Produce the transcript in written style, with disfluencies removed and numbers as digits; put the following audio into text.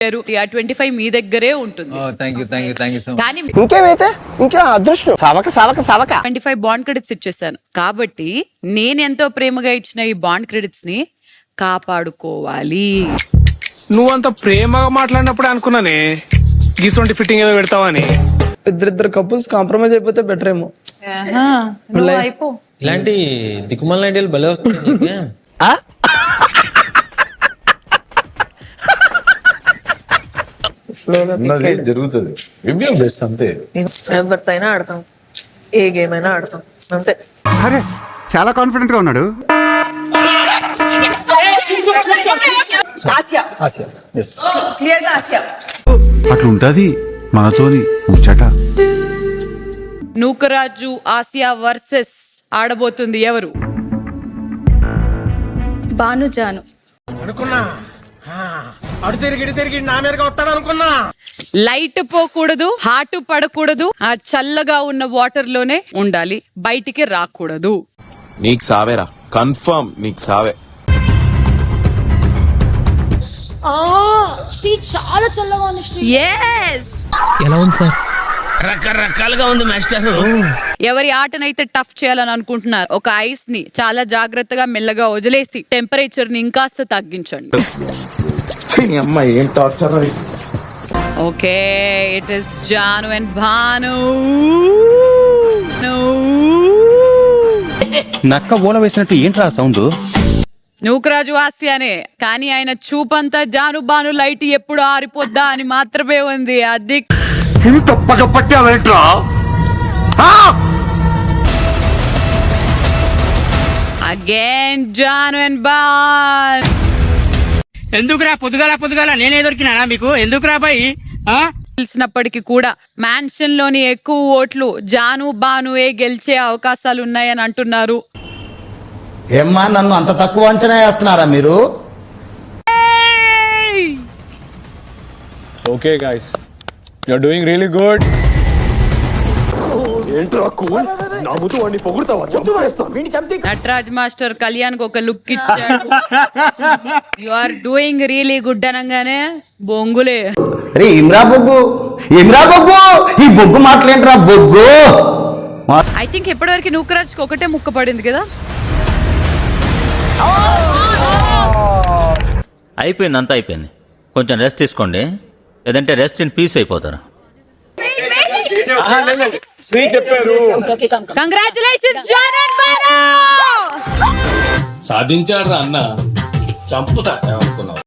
25 మీ దగ్గరే ఉంటుంది. కానీ ఇంకేమైతే ఇంకా అదృష్టం సవక 25 బాండ్ క్రెడిట్స్ ఇచ్చేసాను కాబట్టి నేను ఎంతో ప్రేమగా ఇచ్చిన ఈ బాండ్ క్రెడిట్స్ ని కాపాడుకోవాలి. నువ్వంత ప్రేమగా మాట్లాడినప్పుడు అనుకున్నానే గీసొంటి ఫిట్టింగ్ ఏదో పెడతావని. ఇద్దరు కపుల్స్ కాంప్రమైజ్ అయిపోతే బెటర్ ఏమో. ఇలాంటి దిక్కుమాల ఐడియాలు భలే వస్తుంది. జరుగుతుంది బెస్ట్ అంతే. ఎవరితో అయినా ఆడతాం, ఏ గేమ్ అయినా ఆడతాం అంతే. అరే చాలా కాన్ఫిడెంట్ గా ఉన్నాడు. అట్లుంటది మనతోని ముచ్చట. నూకరాజు ఆసియా వర్సెస్ ఆడబోతుంది ఎవరు? భానుజాను. అనుకున్నా అడు తిరిగి నా మీదగా వస్తాడు అనుకున్నా. లైట్ పోకూడదు, హాటు పడకూడదు, ఆ చల్లగా ఉన్న వాటర్ లోనే ఉండాలి, బయటికి రాకూడదు. నీకు సావేరా, కన్ఫర్మ్ నీకు సావే. శ్రీ చాలా చల్లగా ఉంది శ్రీ. ఎలా ఉంది సార్? రకరకాలుగా ఉంది మాస్టర్. ఎవరి ఆటనైతే టఫ్ చేయాలని అనుకుంటున్నారు, ఒక ఐస్ ని చాలా జాగ్రత్తగా మెల్లగా వదిలేసి టెంపరేచర్ ని ఇంకాస్త తగ్గించండి. అమ్మాయి ఏం టార్చర్. Okay, it is Jaanu and Bhanu. నక్క ఓల వేసినట్టు ఏంట్రా సౌండ్? నూకరాజు ఆసియానే, కానీ ఆయన చూపంతా జాను భాను లైట్ ఎప్పుడు ఆరిపోద్దా అని మాత్రమే ఉంది. అది తప్పక పట్టావేంట్రా? Again Janu and Bhan. ఎందుకురా పొద్దుగాల నేనే దొరికినా మీకు? ఎందుకురా బాయ్? తెలిసినప్పటికీ కూడా మ్యాన్షన్ లోని ఎక్కువ ఓట్లు జాను భానుయే గెలిచే అవకాశాలు ఉన్నాయని అంటున్నారు. ఏమ్మా నన్ను అంత తక్కువ అంచనా వేస్తున్నారా మీరు? Okay guys, you are doing really good. Natraj master Kalyan కు ఒక లుక్ ఇచ్చాడు. You are doing really good అనగానే బొంగులే. అరే ఇమ్రా బొగ్గు ఈ బొగ్గు మాటలేంట్రా బొగ్గు. ఐ థింక్ ఇప్పటివరకు నూకరాజ్ కి ఒకటే ముక్క పడింది కదా. అయిపోయింది, అంతా అయిపోయింది. కొంచెం రెస్ట్ తీసుకోండి, లేదంటే రెస్ట్ ఇన్ పీస్ అయిపోతారు. Congratulations John and Bhanu. సాధించాడు అన్న, చంపుతా అనుకున్నావు.